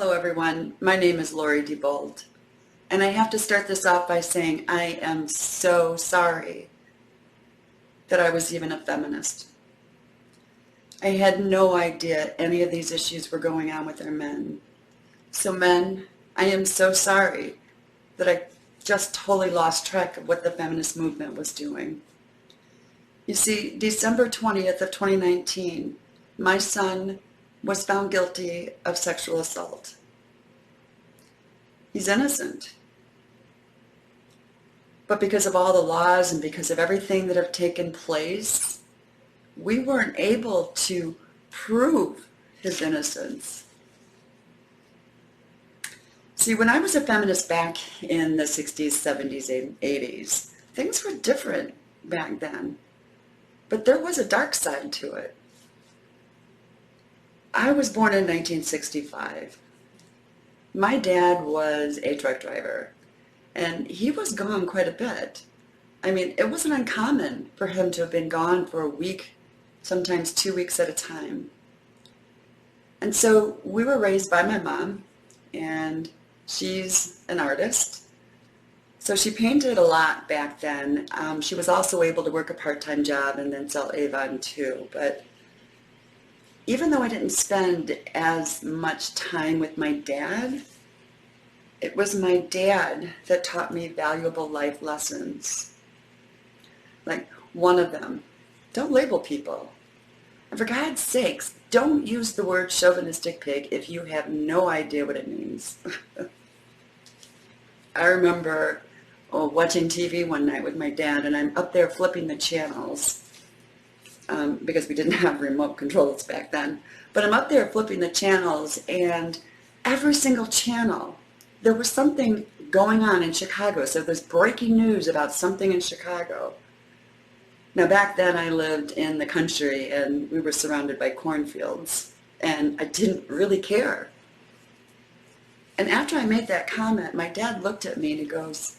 Hello everyone, my name is Lori DeBolt, and I have to start this off by saying I am so sorry that I was even a feminist. I had no idea any of these issues were going on with our men. So men, I am so sorry that I just totally lost track of what the feminist movement was doing. You see, December 20th of 2019, my son was found guilty of sexual assault. He's innocent. But because of all the laws and because of everything that have taken place, we weren't able to prove his innocence. See, when I was a feminist back in the 60s, 70s, and 80s, things were different back then. But there was a dark side to it. I was born in 1965. My dad was a truck driver, and he was gone quite a bit. I mean, it wasn't uncommon for him to have been gone for a week, sometimes 2 weeks at a time. And so we were raised by my mom, and she's an artist. So she painted a lot back then. She was also able to work a part-time job and then sell Avon too. But even though I didn't spend as much time with my dad, it was my dad that taught me valuable life lessons. Like one of them, don't label people. And for God's sakes, don't use the word chauvinistic pig if you have no idea what it means. I remember watching TV one night with my dad, and I'm up there flipping the channels. Because we didn't have remote controls back then. But I'm up there flipping the channels, and every single channel, there was something going on in Chicago. So there's breaking news about something in Chicago. Now back then I lived in the country, and we were surrounded by cornfields, and I didn't really care. And after I made that comment, my dad looked at me and he goes,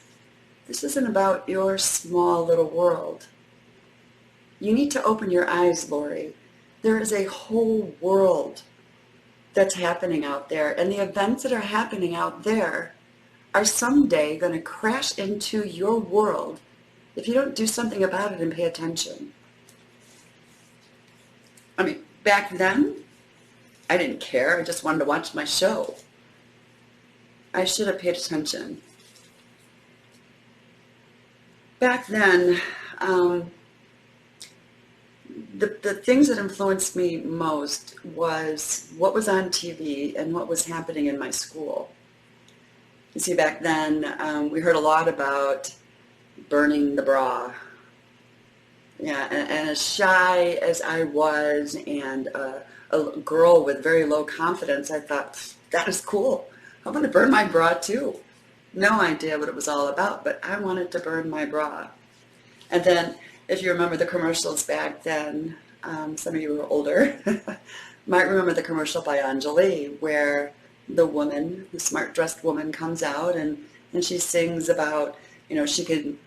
"This isn't about your small little world. You need to open your eyes, Lori. There is a whole world that's happening out there, and the events that are happening out there are someday going to crash into your world if you don't do something about it and pay attention." I mean, back then, I didn't care. I just wanted to watch my show. I should have paid attention. Back then, the things that influenced me most was what was on TV and what was happening in my school. You see, back then, we heard a lot about burning the bra. Yeah, and as shy as I was, and a girl with very low confidence, I thought, that is cool. I want to burn my bra too. No idea what it was all about, but I wanted to burn my bra. And then, if you remember the commercials back then, some of you who are older might remember the commercial by Enjoli where the woman, the smart dressed woman, comes out and she sings about, she could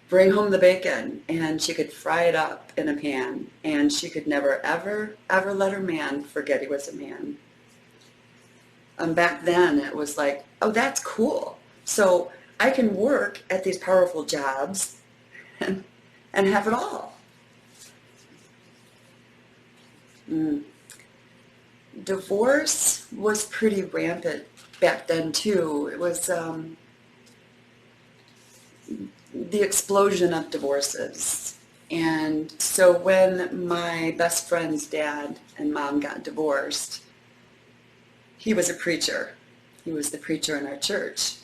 bring home the bacon and she could fry it up in a pan, and she could never, ever, ever let her man forget he was a man. Back then it was like, oh, that's cool. So I can work at these powerful jobs and have it all. Divorce was pretty rampant back then too. It was the explosion of divorces. And so when my best friend's dad and mom got divorced, he was a preacher. He was the preacher in our church.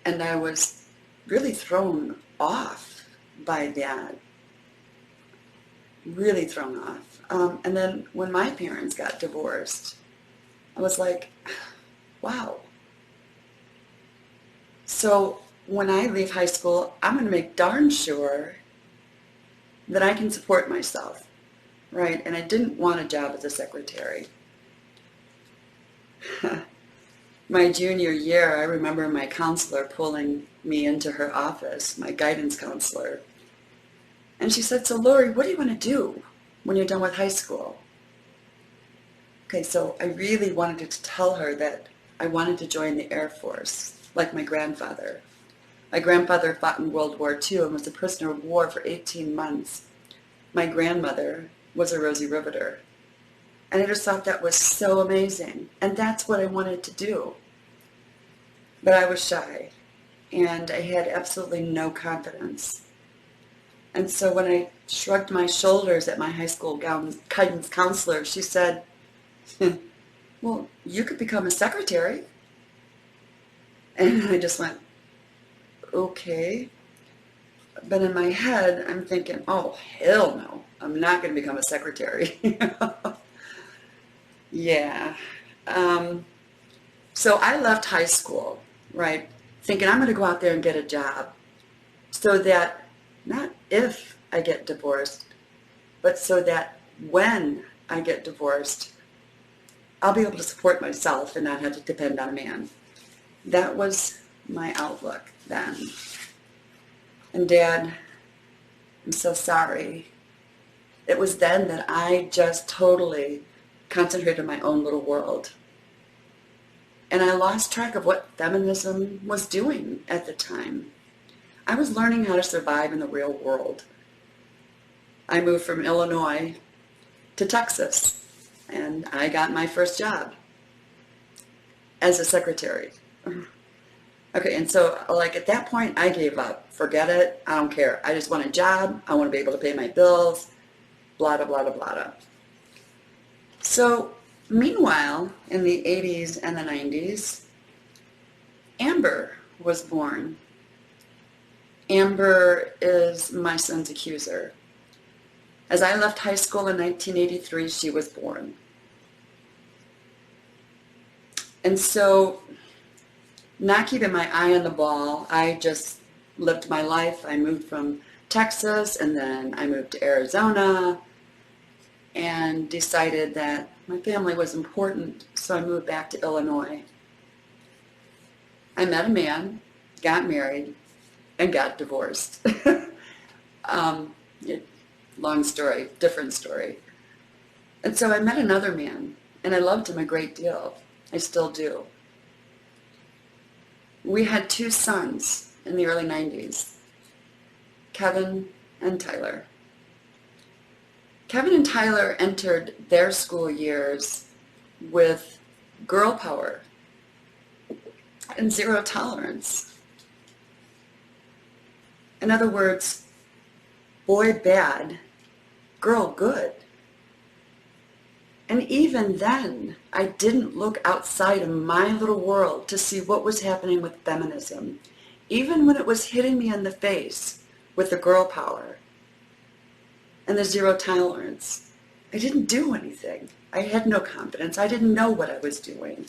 And I was really thrown off by that. Really thrown off. And then when my parents got divorced, I was like, wow. So when I leave high school, I'm going to make darn sure that I can support myself, right? And I didn't want a job as a secretary. My junior year, I remember my counselor pulling me into her office, my guidance counselor. And she said, "So Lori, what do you want to do when you're done with high school?" Okay, so I really wanted to tell her that I wanted to join the Air Force, like my grandfather. My grandfather fought in World War II and was a prisoner of war for 18 months. My grandmother was a Rosie Riveter. And I just thought that was so amazing. And that's what I wanted to do. But I was shy, and I had absolutely no confidence. And so when I shrugged my shoulders at my high school guidance counselor, she said, well, you could become a secretary. And I just went, okay. But in my head, I'm thinking, oh, hell no, I'm not going to become a secretary. Yeah. So I left high school, right, thinking I'm going to go out there and get a job so that not if I get divorced, but so that when I get divorced, I'll be able to support myself and not have to depend on a man. That was my outlook then. And Dad, I'm so sorry. It was then that I just totally concentrated on my own little world. And I lost track of what feminism was doing at the time. I was learning how to survive in the real world. I moved from Illinois to Texas, and I got my first job as a secretary. Okay, and so like at that point, I gave up. Forget it. I don't care. I just want a job. I want to be able to pay my bills, blah, blah, blah, blah, blah. So meanwhile, in the 80s and the 90s, Amber was born. Amber is my son's accuser. As I left high school in 1983, she was born. And so, not keeping my eye on the ball, I just lived my life. I moved from Texas, and then I moved to Arizona, and decided that my family was important, so I moved back to Illinois. I met a man, got married, and got divorced. Long story, different story. And so I met another man, and I loved him a great deal. I still do. We had 2 sons in the early 90s, Kevin and Tyler. Kevin and Tyler entered their school years with girl power and zero tolerance. In other words, boy bad, girl good. And even then, I didn't look outside of my little world to see what was happening with feminism, even when it was hitting me in the face with the girl power and the zero tolerance. I didn't do anything. I had no confidence. I didn't know what I was doing.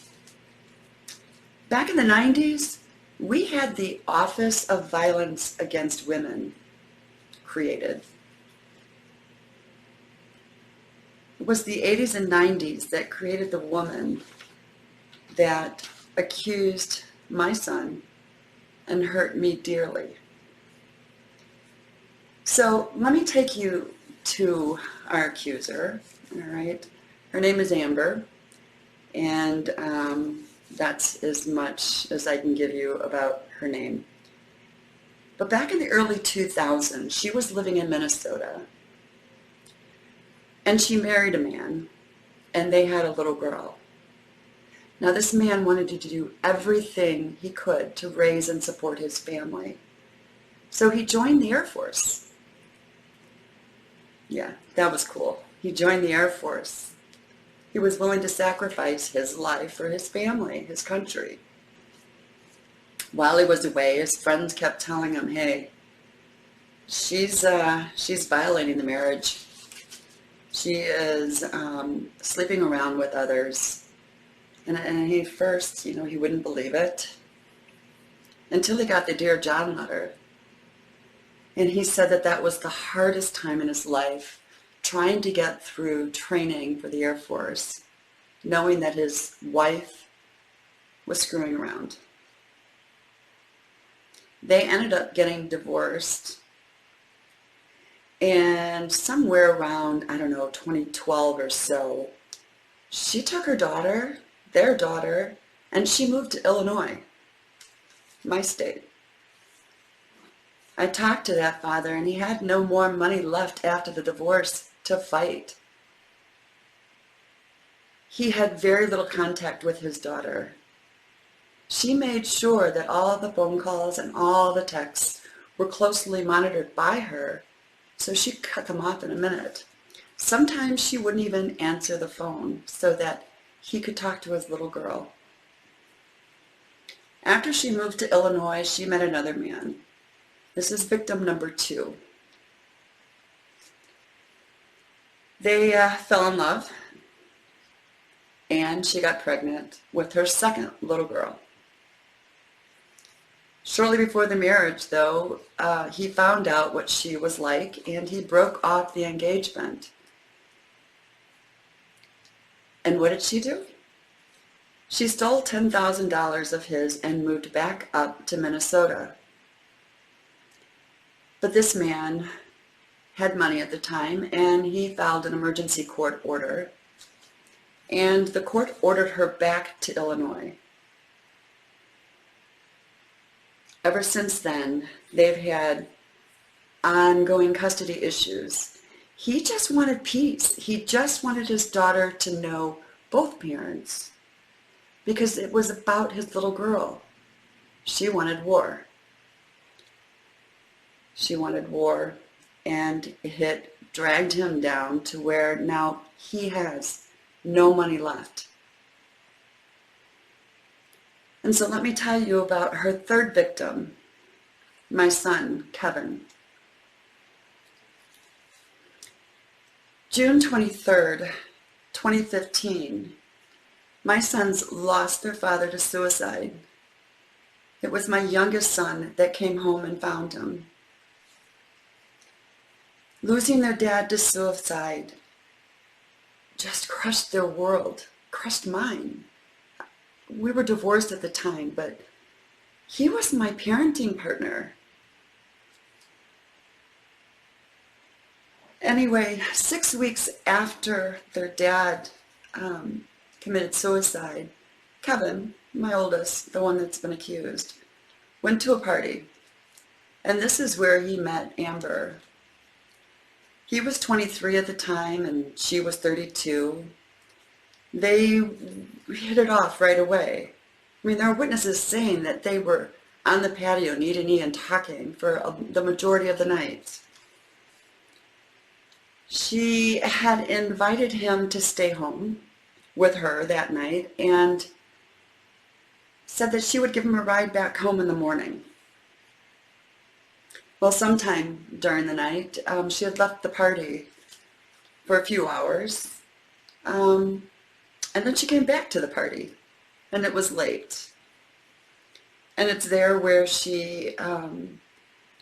Back in the 90s, we had the Office of Violence Against Women created. It was the 80s and 90s that created the woman that accused my son and hurt me dearly. So let me take you to our accuser, all right? Her name is Amber, and that's as much as I can give you about her name. But back in the early 2000s, she was living in Minnesota, and she married a man, and they had a little girl. Now, this man wanted to do everything he could to raise and support his family. So he joined the Air Force. Yeah, that was cool. He joined the Air Force. He was willing to sacrifice his life for his family, his country. While he was away, his friends kept telling him, hey, she's violating the marriage. She is sleeping around with others. And he first, he wouldn't believe it until he got the Dear John letter. And he said that that was the hardest time in his life, trying to get through training for the Air Force, knowing that his wife was screwing around. They ended up getting divorced, and somewhere around, 2012 or so, she took her daughter, their daughter, and she moved to Illinois, my state. I talked to that father, and he had no more money left after the divorce to fight. He had very little contact with his daughter. She made sure that all of the phone calls and all the texts were closely monitored by her, so she cut them off in a minute. Sometimes she wouldn't even answer the phone so that he could talk to his little girl. After she moved to Illinois, she met another man. This is victim number 2. They fell in love, and she got pregnant with her second little girl. Shortly before the marriage, though, he found out what she was like, and he broke off the engagement. And what did she do? She stole $10,000 of his and moved back up to Minnesota. But this man had money at the time, and he filed an emergency court order, and the court ordered her back to Illinois. Ever since then, they've had ongoing custody issues. He just wanted peace. He just wanted his daughter to know both parents because it was about his little girl. She wanted war. She wanted war, and it dragged him down to where now he has no money left. And so let me tell you about her third victim, my son, Kevin. June 23rd, 2015, my sons lost their father to suicide. It was my youngest son that came home and found him. Losing their dad to suicide just crushed their world, crushed mine. We were divorced at the time, but he was my parenting partner. Anyway, 6 weeks after their dad committed suicide, Kevin, my oldest, the one that's been accused, went to a party. And this is where he met Amber. He was 23 at the time, and she was 32. They hit it off right away. I mean, there are witnesses saying that they were on the patio, knee to knee, and talking for the majority of the night. She had invited him to stay home with her that night and said that she would give him a ride back home in the morning. Well, sometime during the night, she had left the party for a few hours, and then she came back to the party, and it was late. And it's there where she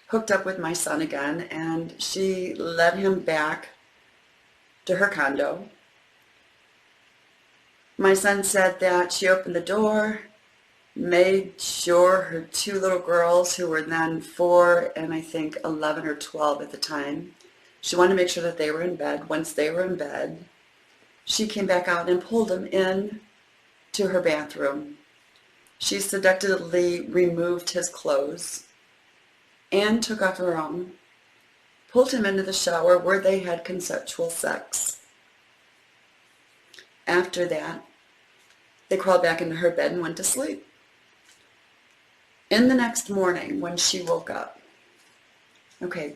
hooked up with my son again, and she led him back to her condo. My son said that she opened the door, made sure her 2 little girls, who were then 4 and I think 11 or 12 at the time, she wanted to make sure that they were in bed. Once they were in bed, she came back out and pulled him in to her bathroom. She seductively removed his clothes and took off her own, pulled him into the shower where they had consensual sex. After that, they crawled back into her bed and went to sleep. In the next morning, when she woke up, okay,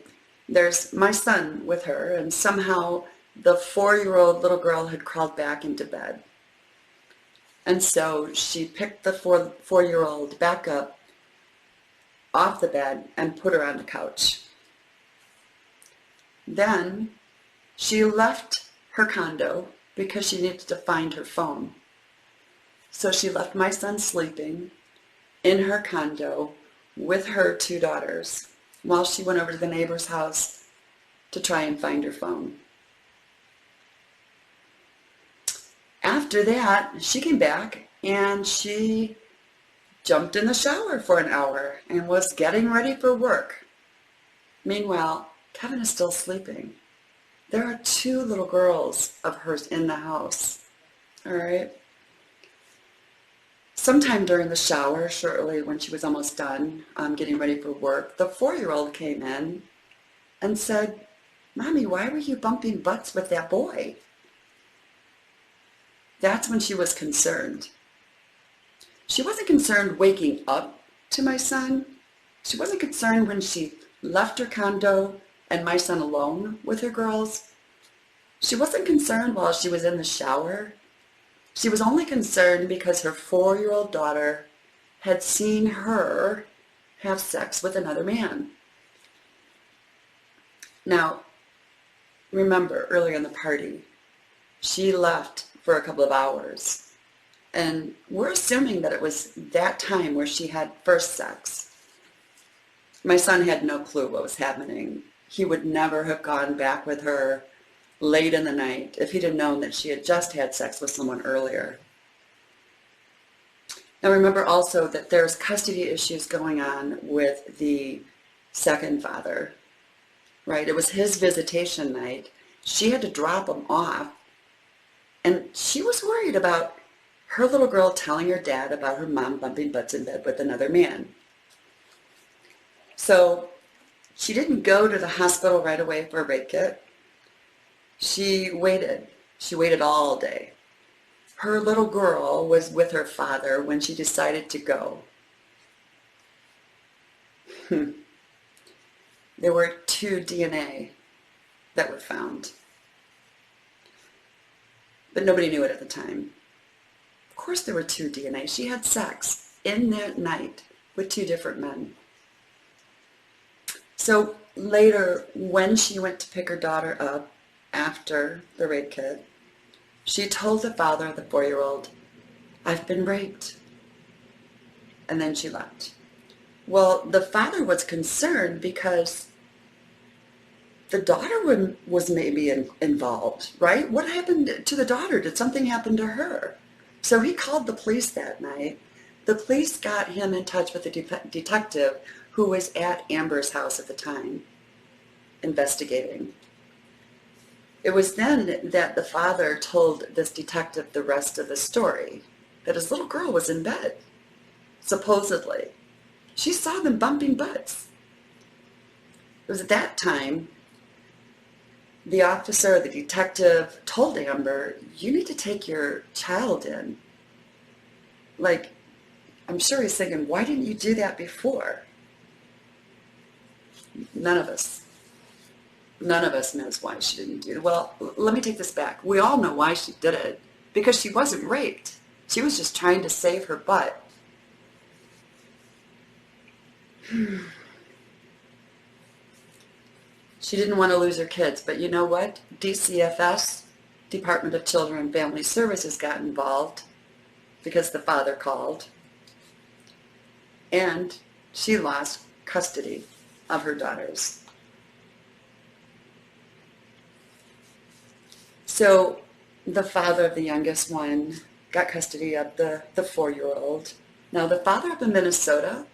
there's my son with her, and somehow the 4-year-old little girl had crawled back into bed. And so she picked the 4-year-old back up off the bed and put her on the couch. Then she left her condo because she needed to find her phone. So she left my son sleeping in her condo with her 2 daughters while she went over to the neighbor's house to try and find her phone. After that, she came back and she jumped in the shower for an hour and was getting ready for work. Meanwhile, Kevin is still sleeping. There are 2 little girls of hers in the house. All right. sometime during the shower, shortly when she was almost done getting ready for work, the 4-year-old came in and said, "Mommy, why were you bumping butts with that boy?" That's when she was concerned. She wasn't concerned waking up to my son. She wasn't concerned when she left her condo and my son alone with her girls. She wasn't concerned while she was in the shower. She was only concerned because her 4-year-old daughter had seen her have sex with another man. Now, remember, earlier in the party, she left for a couple of hours. And we're assuming that it was that time where she had first sex. My son had no clue what was happening. He would never have gone back with her late in the night if he'd have known that she had just had sex with someone earlier. Now remember also that there's custody issues going on with the second father, right? It was his visitation night. She had to drop him off, and she was worried about her little girl telling her dad about her mom bumping butts in bed with another man. So she didn't go to the hospital right away for a rape kit. She waited. She waited all day. Her little girl was with her father when she decided to go. There were 2 DNA that were found. But nobody knew it at the time. Of course there were 2 DNA. She had sex in that night with 2 different men. So later, when she went to pick her daughter up after the rape kit, she told the father of the 4-year-old, "I've been raped." And then she left. Well, the father was concerned because the daughter was maybe involved, right? What happened to the daughter? Did something happen to her? So he called the police that night. The police got him in touch with the detective who was at Amber's house at the time, investigating. It was then that the father told this detective the rest of the story, that his little girl was in bed, supposedly. She saw them bumping butts. It was at that time the officer, the detective, told Amber, "You need to take your child in." Like, I'm sure he's thinking, why didn't you do that before? None of us knows why she didn't do it. Well, let me take this back. We all know why she did it. Because she wasn't raped. She was just trying to save her butt. She didn't want to lose her kids, but you know what? DCFS, Department of Children and Family Services, got involved because the father called, and she lost custody of her daughters. So the father of the youngest one got custody of the 4-year-old. Now the father up in Minnesota,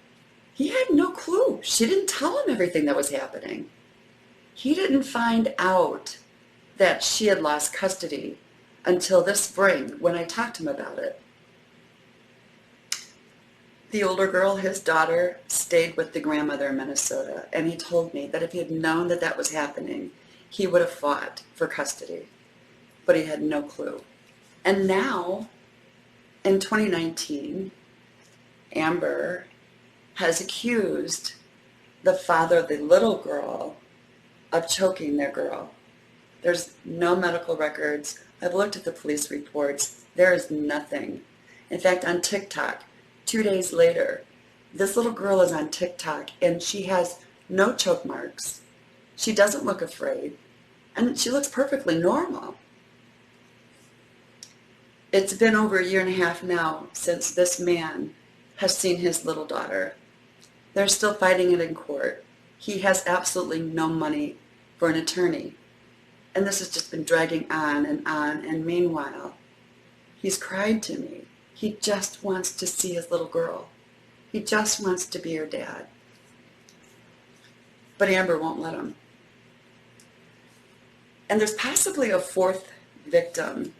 he had no clue. She didn't tell him everything that was happening. He didn't find out that she had lost custody until this spring when I talked to him about it. The older girl, his daughter, stayed with the grandmother in Minnesota, and he told me that if he had known that that was happening, he would have fought for custody. But he had no clue. And now, in 2019, Amber has accused the father of the little girl of choking their girl. There's no medical records. I've looked at the police reports. There is nothing. In fact, on TikTok, 2 days later, this little girl is on TikTok and she has no choke marks. She doesn't look afraid, and she looks perfectly normal. It's been over 1.5 years now since this man has seen his little daughter. They're still fighting it in court. He has absolutely no money for an attorney. And this has just been dragging on, and meanwhile, he's cried to me. He just wants to see his little girl. He just wants to be her dad. But Amber won't let him. And there's possibly a 4th victim.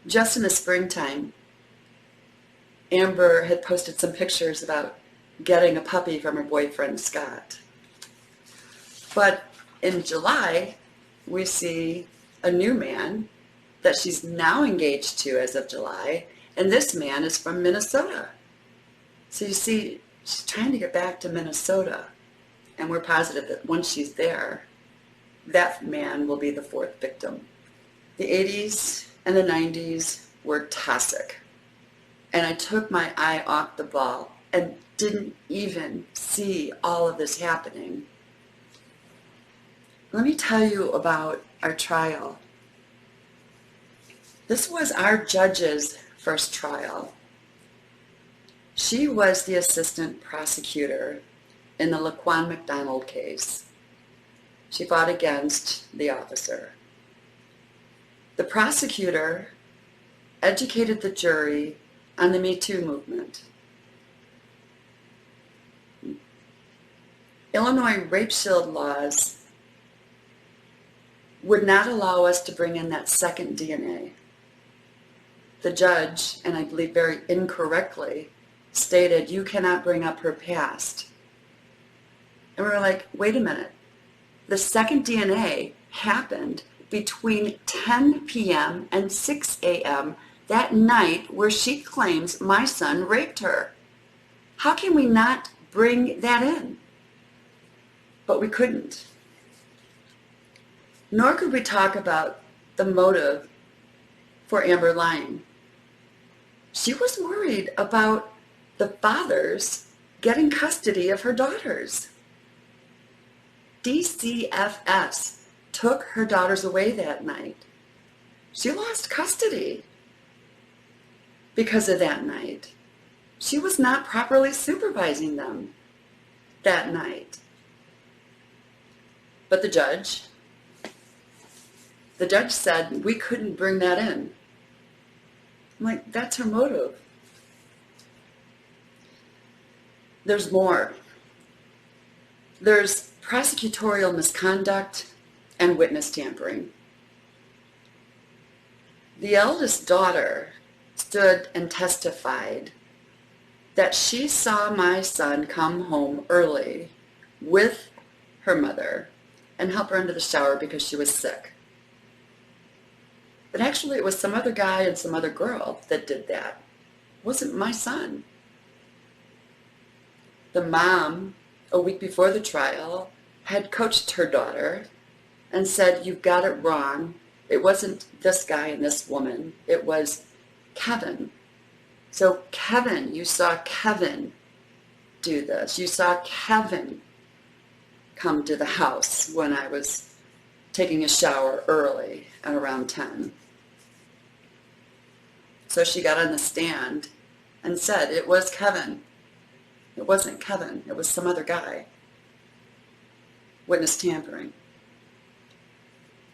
Just in the springtime, Amber had posted some pictures about getting a puppy from her boyfriend, Scott. But in July, we see a new man that she's now engaged to as of July, and this man is from Minnesota. So you see, she's trying to get back to Minnesota, and we're positive that once she's there, that man will be the fourth victim. The 80s and the 90s were toxic, and I took my eye off the ball and didn't even see all of this happening. Let me tell you about our trial. This was our judge's first trial. She was the assistant prosecutor in the Laquan McDonald case. She fought against the officer. The prosecutor educated the jury on the Me Too movement. Illinois rape shield laws would not allow us to bring in that second DNA. The judge, and I believe very incorrectly, stated, you cannot bring up her past. And we were like, wait a minute. The second DNA happened between 10 p.m. and 6 a.m. that night where she claims my son raped her. How can we not bring that in? But we couldn't. Nor could we talk about the motive for Amber lying. She was worried about the fathers getting custody of her daughters. DCFS took her daughters away that night. She lost custody because of that night. She was not properly supervising them that night. But the judge said we couldn't bring that in. I'm like, that's her motive. There's more. There's prosecutorial misconduct and witness tampering. The eldest daughter stood and testified that she saw my son come home early with her mother and help her into the shower because she was sick. But actually it was some other guy and some other girl that did that. It wasn't my son. The mom, a week before the trial, had coached her daughter and said, you've got it wrong. It wasn't this guy and this woman. It was Kevin. So Kevin, you saw Kevin do this. You saw Kevin come to the house when I was taking a shower early at around 10. So she got on the stand and said, it was Kevin. It wasn't Kevin. It was some other guy. Witness tampering.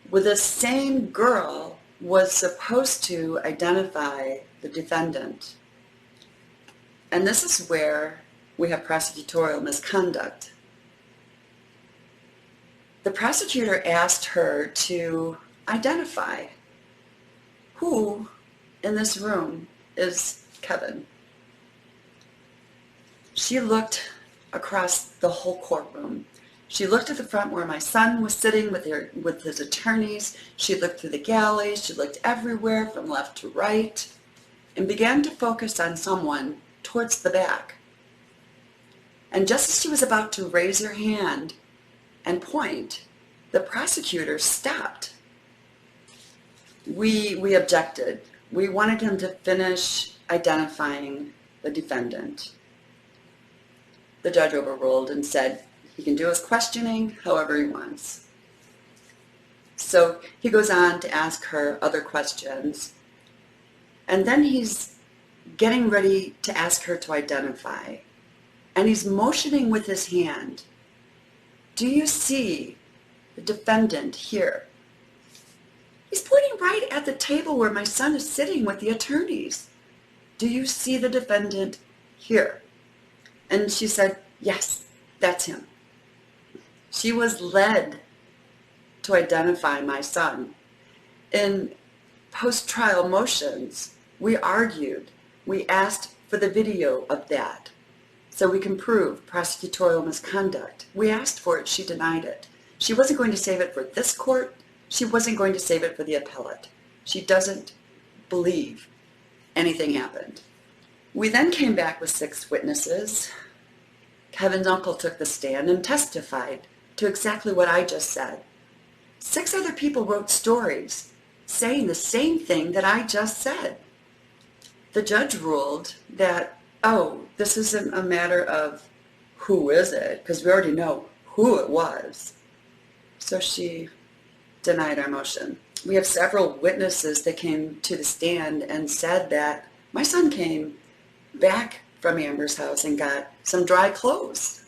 Well, this same girl was supposed to identify the defendant. And this is where we have prosecutorial misconduct. The prosecutor asked her to identify who in this room is Kevin. She looked across the whole courtroom. She looked at the front where my son was sitting with his attorneys. She looked through the galleys. She looked everywhere from left to right and began to focus on someone towards the back. And just as she was about to raise her hand and point, the prosecutor stopped. We objected. We wanted him to finish identifying the defendant. The judge overruled and said he can do his questioning however he wants. So he goes on to ask her other questions. And then he's getting ready to ask her to identify. And he's motioning with his hand. Do you see the defendant here? He's pointing right at the table where my son is sitting with the attorneys. Do you see the defendant here? And she said, yes, that's him. She was led to identify my son. In post-trial motions, we argued. We asked for the video of that so we can prove prosecutorial misconduct. We asked for it. She denied it. She wasn't going to save it for this court. She wasn't going to save it for the appellate. She doesn't believe anything happened. We then came back with 6 witnesses. Kevin's uncle took the stand and testified to exactly what I just said. 6 other people wrote stories saying the same thing that I just said. The judge ruled that, oh, this isn't a matter of who is it, because we already know who it was. So she denied our motion. We have several witnesses that came to the stand and said that my son came back from Amber's house and got some dry clothes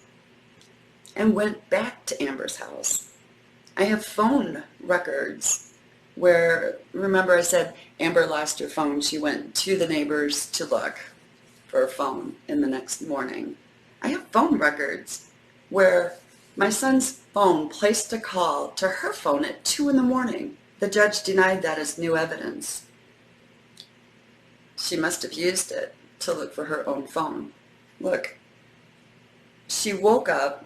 and went back to Amber's house. I have phone records where, remember I said Amber lost her phone. She went to the neighbors to look for her phone in the next morning. I have phone records where my son's phone placed a call to her phone at 2 in the morning. The judge denied that as new evidence. She must have used it to look for her own phone. Look, she woke up.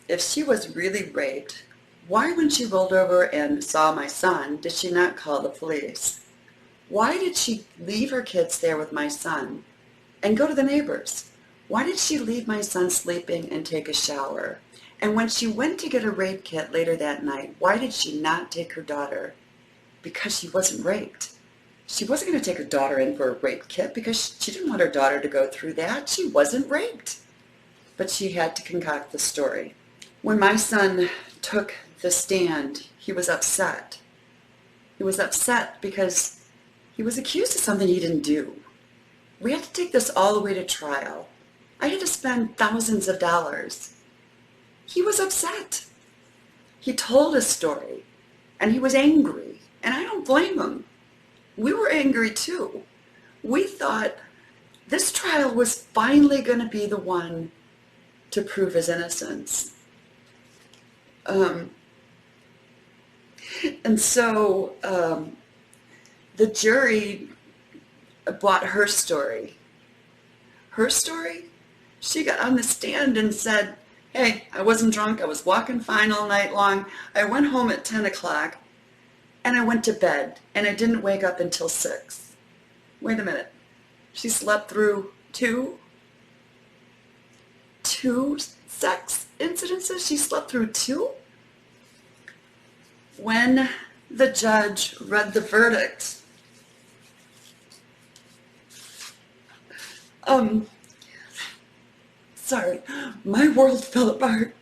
If she was really raped, why, when she rolled over and saw my son, did she not call the police? Why did she leave her kids there with my son and go to the neighbors? Why did she leave my son sleeping and take a shower? And when she went to get a rape kit later that night, why did she not take her daughter? Because she wasn't raped. She wasn't going to take her daughter in for a rape kit because she didn't want her daughter to go through that. She wasn't raped. But she had to concoct the story. When my son took the stand, he was upset. He was upset because he was accused of something he didn't do. We had to take this all the way to trial. I had to spend thousands of dollars. He was upset. He told his story, and he was angry, and I don't blame him. We were angry too. We thought this trial was finally going to be the one to prove his innocence. And so the jury bought her story. Her story? She got on the stand and said, hey, I wasn't drunk. I was walking fine all night long. I went home at 10 o'clock and I went to bed and I didn't wake up until 6. Wait a minute. She slept through two sex incidences? She slept through 2? When the judge read the verdict, sorry, my world fell apart.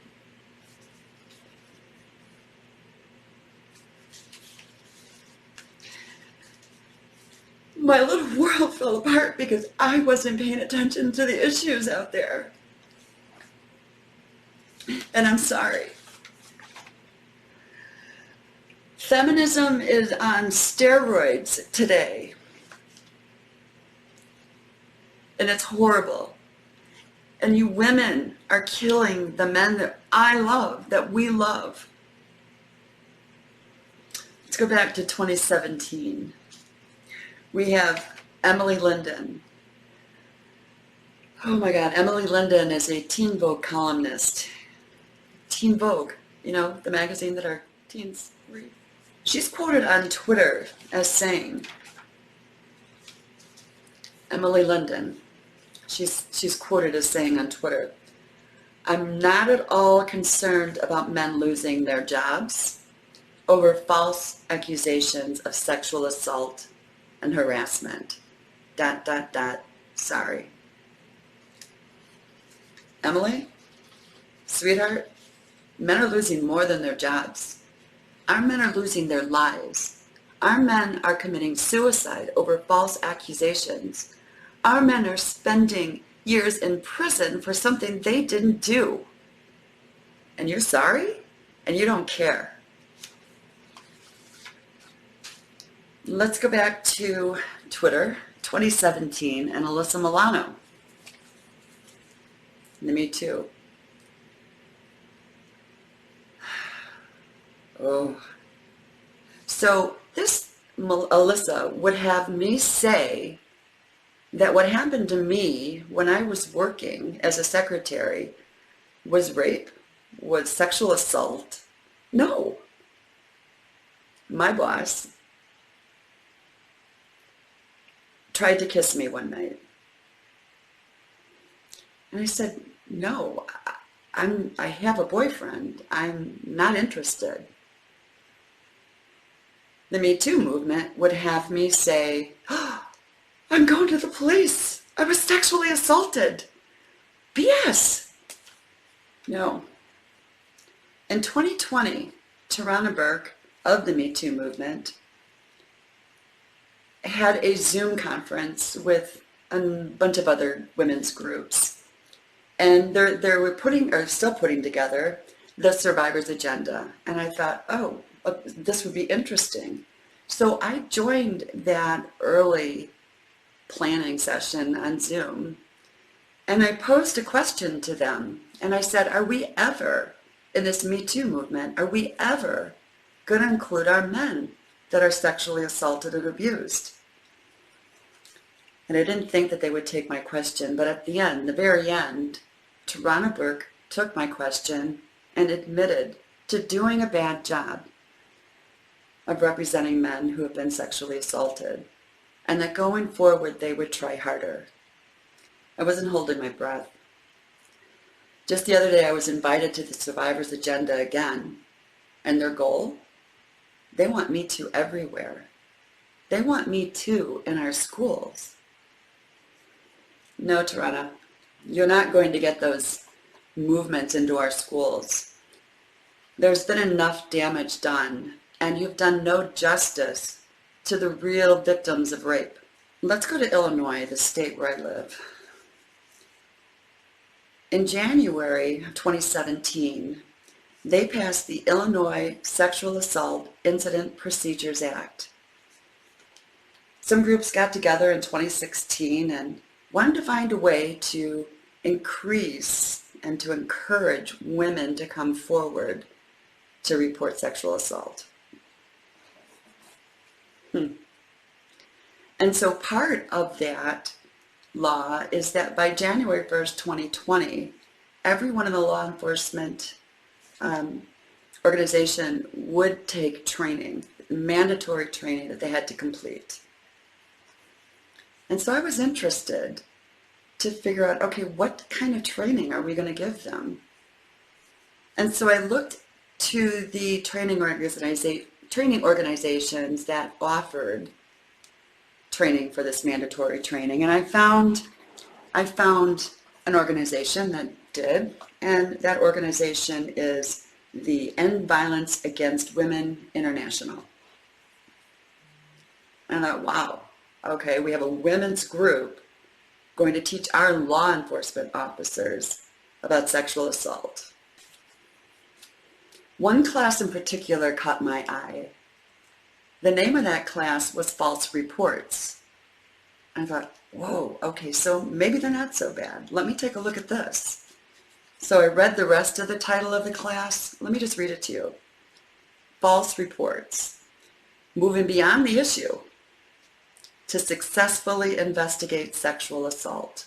My little world fell apart because I wasn't paying attention to the issues out there. And I'm sorry. Feminism is on steroids today. And it's horrible. And you women are killing the men that I love, that we love. Let's go back to 2017. We have Emily Linden. Oh my God, Emily Linden is a Teen Vogue columnist. Teen Vogue, you know, the magazine that our teens read. She's quoted on Twitter as saying, Emily Linden, she's quoted as saying on Twitter, I'm not at all concerned about men losing their jobs over false accusations of sexual assault and harassment. ... Sorry. Emily, sweetheart, men are losing more than their jobs. Our men are losing their lives. Our men are committing suicide over false accusations. Our men are spending years in prison for something they didn't do. And you're sorry? And you don't care. Let's go back to Twitter, 2017, and Alyssa Milano. Me too. Oh. So this Alyssa would have me say that what happened to me when I was working as a secretary was rape, was sexual assault. No. My boss tried to kiss me one night. And I said, no, I have a boyfriend. I'm not interested. The Me Too movement would have me say, oh, I'm going to the police. I was sexually assaulted. BS. No. In 2020, Tarana Burke of the Me Too movement had a Zoom conference with a bunch of other women's groups. And they were still putting together the survivor's agenda. And I thought, oh, this would be interesting. So I joined that early planning session on Zoom. And I posed a question to them. And I said, are we ever, in this Me Too movement, are we ever going to include our men that are sexually assaulted and abused? And I didn't think that they would take my question, but at the end, the very end, Tarana Burke took my question and admitted to doing a bad job of representing men who have been sexually assaulted, and that going forward they would try harder. I wasn't holding my breath. Just the other day I was invited to the survivor's agenda again, and their goal? They want Me Too everywhere. They want Me Too in our schools. No, Tarana, you're not going to get those movements into our schools. There's been enough damage done, and you've done no justice to the real victims of rape. Let's go to Illinois, the state where I live. In January of 2017, they passed the Illinois Sexual Assault Incident Procedures Act. Some groups got together in 2016 and wanted to find a way to increase and to encourage women to come forward to report sexual assault. And so part of that law is that by January 1st, 2020, everyone in the law enforcement organization would take training, mandatory training that they had to complete. And so I was interested to figure out, okay, what kind of training are we going to give them? And so I looked to the training organizations that offered training for this mandatory training, and I found an organization that did, and that organization is the End Violence Against Women International. And I thought, wow, okay, we have a women's group going to teach our law enforcement officers about sexual assault. One class in particular caught my eye. The name of that class was False Reports. I thought, whoa, okay, so maybe they're not so bad. Let me take a look at this. So I read the rest of the title of the class. Let me just read it to you. False Reports. Moving beyond the issue to successfully investigate sexual assault.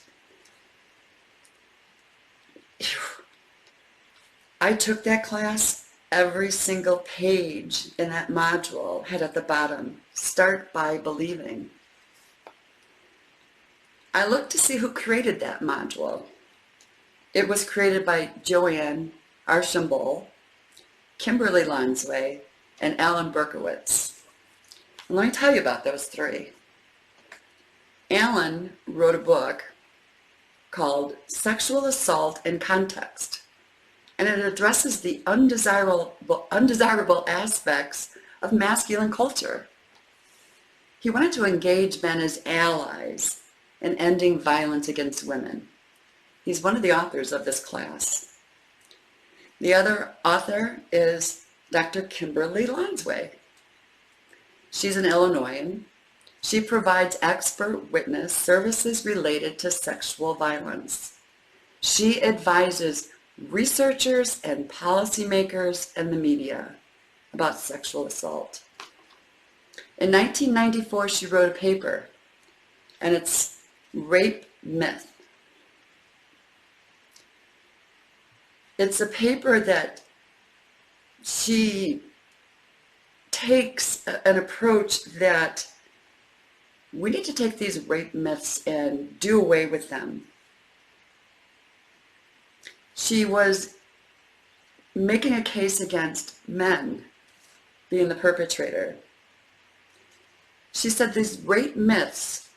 I took that class. Every single page in that module had at the bottom, start by believing. I looked to see who created that module. It was created by Joanne Archambault, Kimberly Lonsway, and Alan Berkowitz. And let me tell you about those three. Alan wrote a book called Sexual Assault in Context, and it addresses the undesirable aspects of masculine culture. He wanted to engage men as allies in ending violence against women. He's one of the authors of this class. The other author is Dr. Kimberly Lonsway. She's an Illinoisan. She provides expert witness services related to sexual violence. She advises researchers and policymakers and the media about sexual assault. In 1994, she wrote a paper, and it's Rape Myth. It's a paper that she takes an approach that we need to take these rape myths and do away with them. She was making a case against men being the perpetrator. She said these rape myths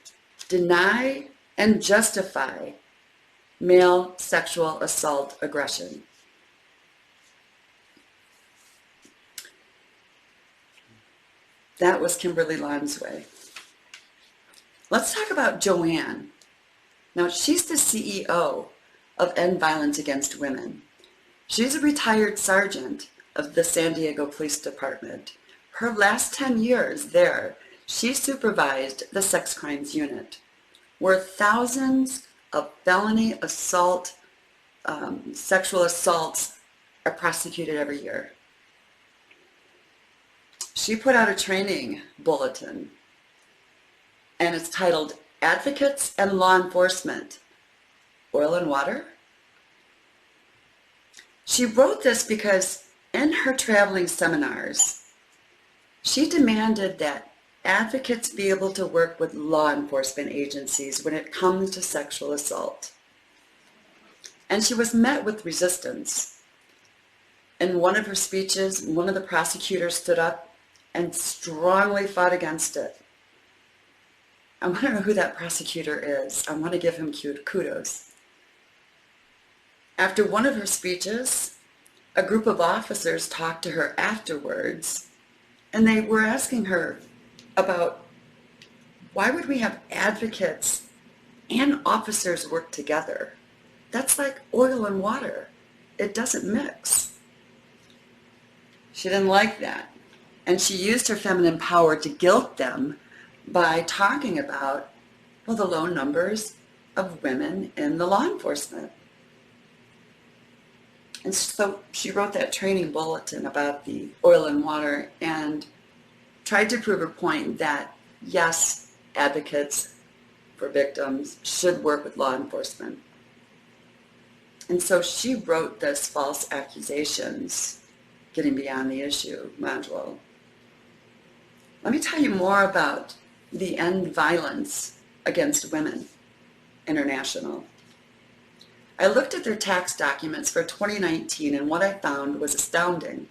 deny and justify male sexual assault aggression. That was Kimberly Lansway. Let's talk about Joanne. Now, she's the CEO of End Violence Against Women. She's a retired sergeant of the San Diego Police Department. Her last 10 years there, she supervised the sex crimes unit, where thousands of felony assault, sexual assaults are prosecuted every year. She put out a training bulletin, and it's titled Advocates and Law Enforcement, Oil and Water. She wrote this because in her traveling seminars, she demanded that advocates be able to work with law enforcement agencies when it comes to sexual assault. And she was met with resistance. In one of her speeches, one of the prosecutors stood up and strongly fought against it. I want to know who that prosecutor is. I want to give him kudos. After one of her speeches, a group of officers talked to her afterwards, and they were asking her about why would we have advocates and officers work together? That's like oil and water. It doesn't mix. She didn't like that. And she used her feminine power to guilt them by talking about, well, the low numbers of women in the law enforcement. And so she wrote that training bulletin about the oil and water and tried to prove her point that, yes, advocates for victims should work with law enforcement. And so she wrote this false accusations, getting beyond the issue module. Let me tell you more about the End Violence Against Women International. I looked at their tax documents for 2019, and what I found was astounding,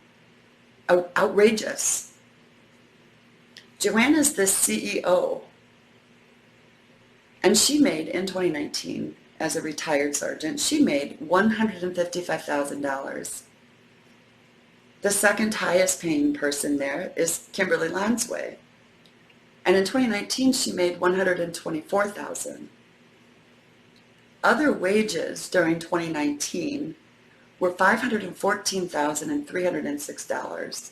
outrageous. Joanne is the CEO, and she made, in 2019, as a retired sergeant, she made $155,000. The second highest paying person there is Kimberly Lansway. And in 2019, she made $124,000. Other wages during 2019 were $514,306.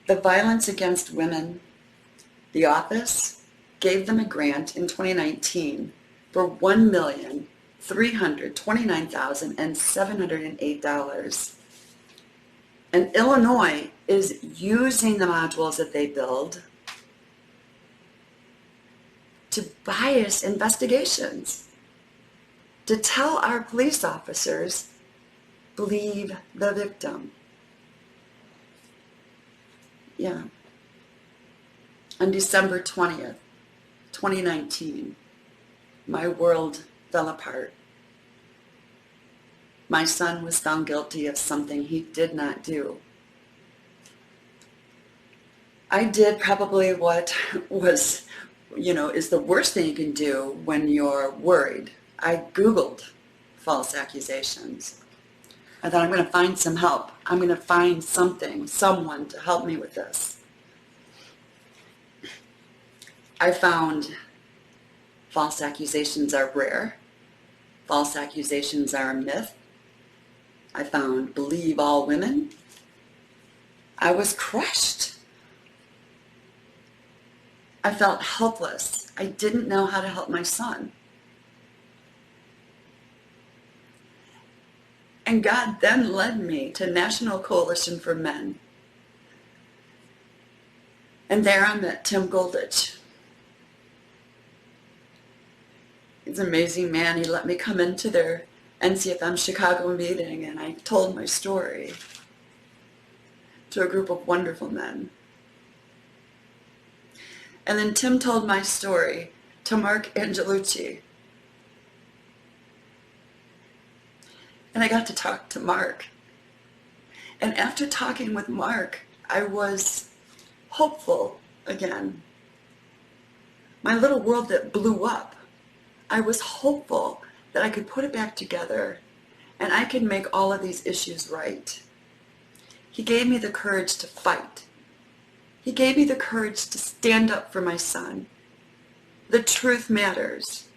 The Violence Against Women, the office, gave them a grant in 2019 for $1,329,708. And Illinois is using the modules that they build to bias investigations, to tell our police officers, believe the victim. Yeah. On December 20th, 2019, my world fell apart. My son was found guilty of something he did not do. I did probably what was, is the worst thing you can do when you're worried. I Googled false accusations. I thought, I'm going to find some help. I'm going to find someone to help me with this. I found false accusations are rare. False accusations are a myth. I found believe all women. I was crushed. I felt helpless. I didn't know how to help my son. And God then led me to National Coalition for Men. And there I met Tim Goldich. He's an amazing man. He let me come into their NCFM Chicago meeting, and I told my story to a group of wonderful men. And then Tim told my story to Mark Enjoli. And I got to talk to Mark. And after talking with Mark, I was hopeful again. My little world that blew up, I was hopeful that I could put it back together and I could make all of these issues right. He gave me the courage to fight. He gave me the courage to stand up for my son. The truth matters.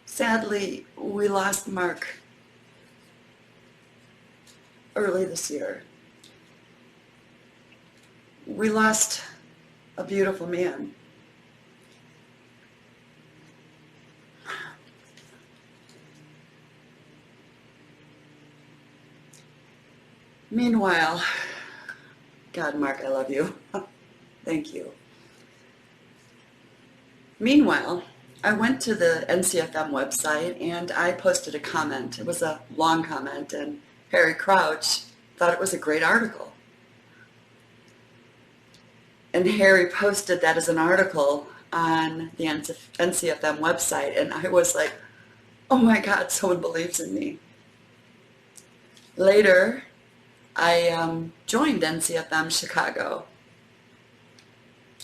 Sadly, we lost Mark early this year. We lost a beautiful man. Meanwhile, God, Mark, I love you. Thank you. Meanwhile, I went to the NCFM website and I posted a comment. It was a long comment, and Harry Crouch thought it was a great article. And Harry posted that as an article on the NCFM website, and I was like, oh my God, someone believes in me. Later, I joined NCFM Chicago.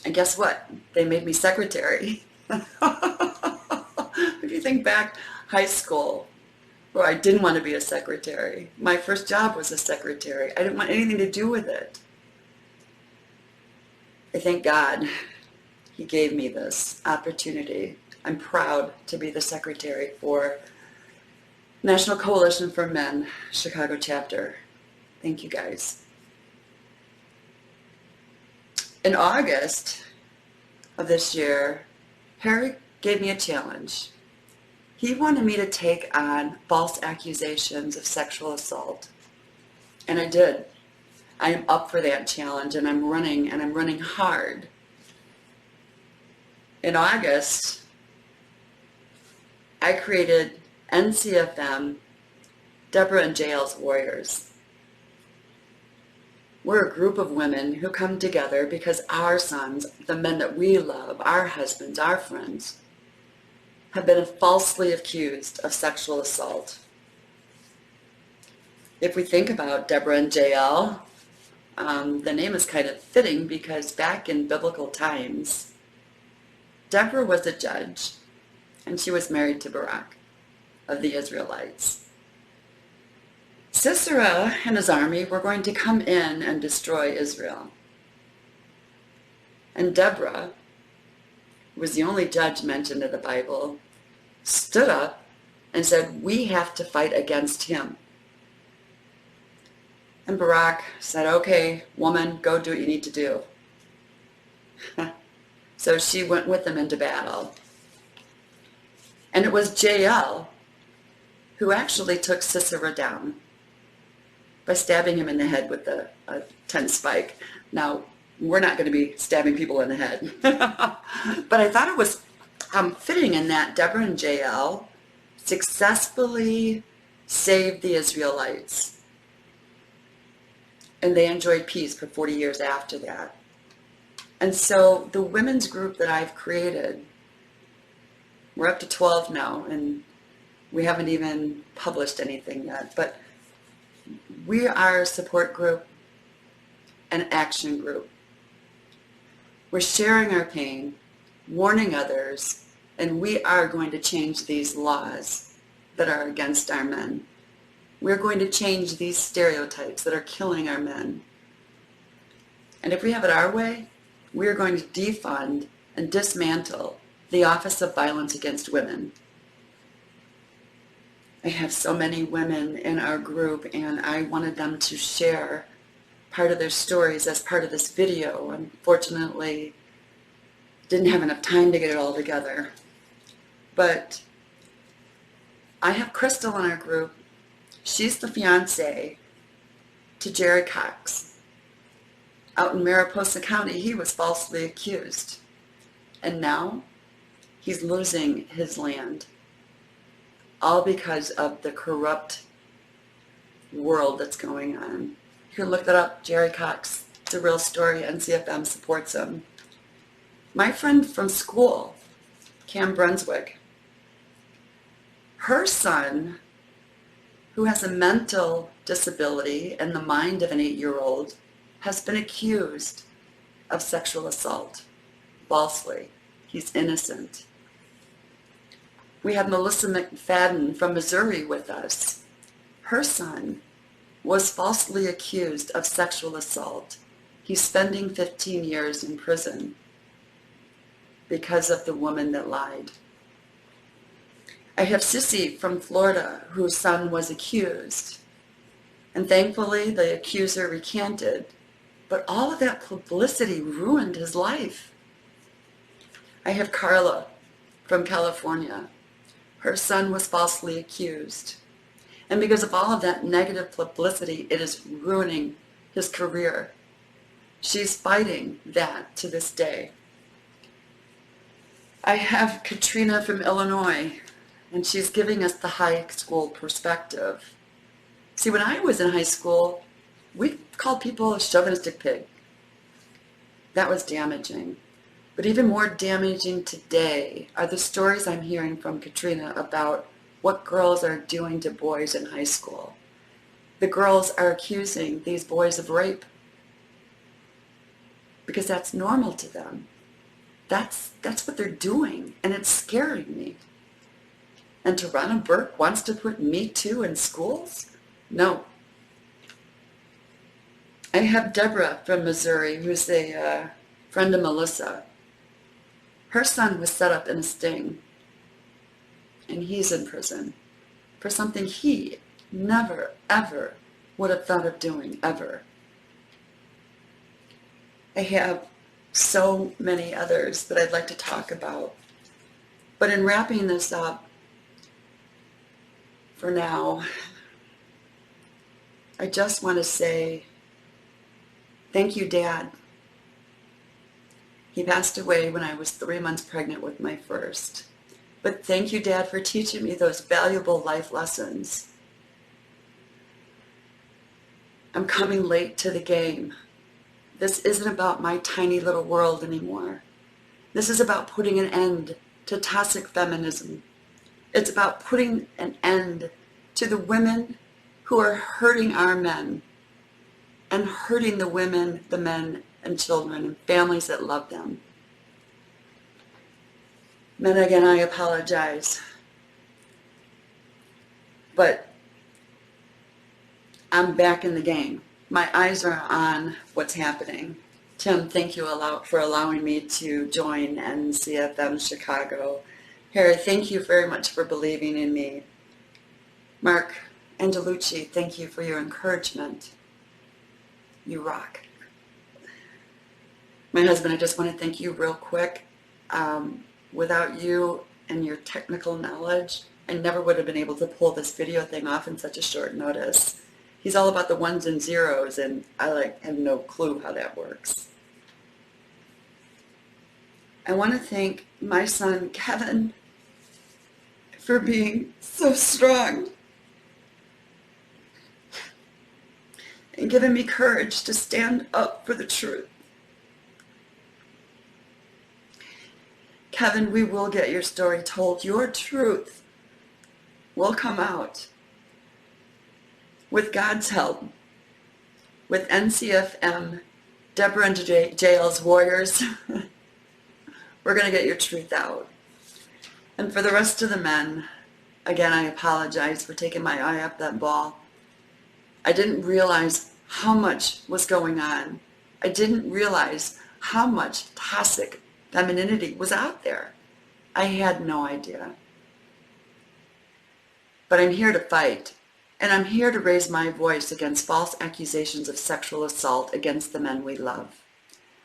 And guess what? They made me secretary. If you think back, high school, where I didn't want to be a secretary. My first job was a secretary. I didn't want anything to do with it. I thank God he gave me this opportunity. I'm proud to be the secretary for National Coalition for Men, Chicago chapter. Thank you, guys. In August of this year, Harry gave me a challenge. He wanted me to take on false accusations of sexual assault. And I did. I am up for that challenge, and I'm running hard. In August, I created NCFM, Deborah and Jael's Warriors. We're a group of women who come together because our sons, the men that we love, our husbands, our friends, have been falsely accused of sexual assault. If we think about Deborah and Jael, the name is kind of fitting because back in biblical times, Deborah was a judge, and she was married to Barak of the Israelites. Sisera and his army were going to come in and destroy Israel. And Deborah, who was the only judge mentioned in the Bible, stood up and said, we have to fight against him. And Barak said, okay, woman, go do what you need to do. So she went with them into battle. And it was Jael who actually took Sisera down by stabbing him in the head with a 10 spike. Now, we're not going to be stabbing people in the head. But I thought it was fitting in that Deborah and Jael successfully saved the Israelites. And they enjoyed peace for 40 years after that. And so the women's group that I've created, we're up to 12 now, and we haven't even published anything yet, but we are a support group, an action group. We're sharing our pain, warning others, and we are going to change these laws that are against our men. We're going to change these stereotypes that are killing our men. And if we have it our way, we're going to defund and dismantle the Office of Violence Against Women. I have so many women in our group, and I wanted them to share part of their stories as part of this video. Unfortunately, didn't have enough time to get it all together. But I have Crystal in our group. She's the fiance to Jerry Cox. Out in Mariposa County, he was falsely accused. And now he's losing his land, all because of the corrupt world that's going on. You can look that up, Jerry Cox. It's a real story. NCFM supports him. My friend from school, Cam Brunswick, her son, who has a mental disability and the mind of an 8-year-old, has been accused of sexual assault falsely. He's innocent. We have Melissa McFadden from Missouri with us. Her son was falsely accused of sexual assault. He's spending 15 years in prison because of the woman that lied. I have Sissy from Florida, whose son was accused. And thankfully, the accuser recanted. But all of that publicity ruined his life. I have Carla from California. Her son was falsely accused. And because of all of that negative publicity, it is ruining his career. She's fighting that to this day. I have Katrina from Illinois, and she's giving us the high school perspective. See, when I was in high school, we called people a chauvinistic pig. That was damaging. But even more damaging today are the stories I'm hearing from Katrina about what girls are doing to boys in high school. The girls are accusing these boys of rape because that's normal to them. That's what they're doing, and it's scaring me. And Tarana Burke wants to put Me Too in schools? No. I have Deborah from Missouri, who's a friend of Melissa. Her son was set up in a sting, and he's in prison for something he never, ever would have thought of doing, ever. I have so many others that I'd like to talk about. But in wrapping this up, for now, I just want to say thank you, Dad. He passed away when I was 3 months pregnant with my first. But thank you, Dad, for teaching me those valuable life lessons. I'm coming late to the game. This isn't about my tiny little world anymore. This is about putting an end to toxic feminism. It's about putting an end to the women who are hurting our men and hurting the women, the men, and children and families that love them. Men, again, I apologize. But I'm back in the game. My eyes are on what's happening. Tim, thank you for allowing me to join NCFM Chicago. Harry, thank you very much for believing in me. Mark Enjoli, thank you for your encouragement. You rock. My husband, I just want to thank you real quick. Without you and your technical knowledge, I never would have been able to pull this video thing off in such a short notice. He's all about the ones and zeros, and I have no clue how that works. I want to thank my son, Kevin, for being so strong and giving me courage to stand up for the truth. Kevin, we will get your story told. Your truth will come out. With God's help, with NCFM, Deborah and Jael's warriors, we're going to get your truth out. And for the rest of the men, again, I apologize for taking my eye off that ball. I didn't realize how much was going on. I didn't realize how much toxic femininity was out there. I had no idea. But I'm here to fight. And I'm here to raise my voice against false accusations of sexual assault against the men we love.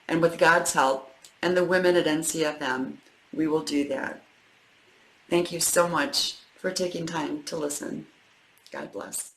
And with God's help and the women at NCFM, we will do that. Thank you so much for taking time to listen. God bless.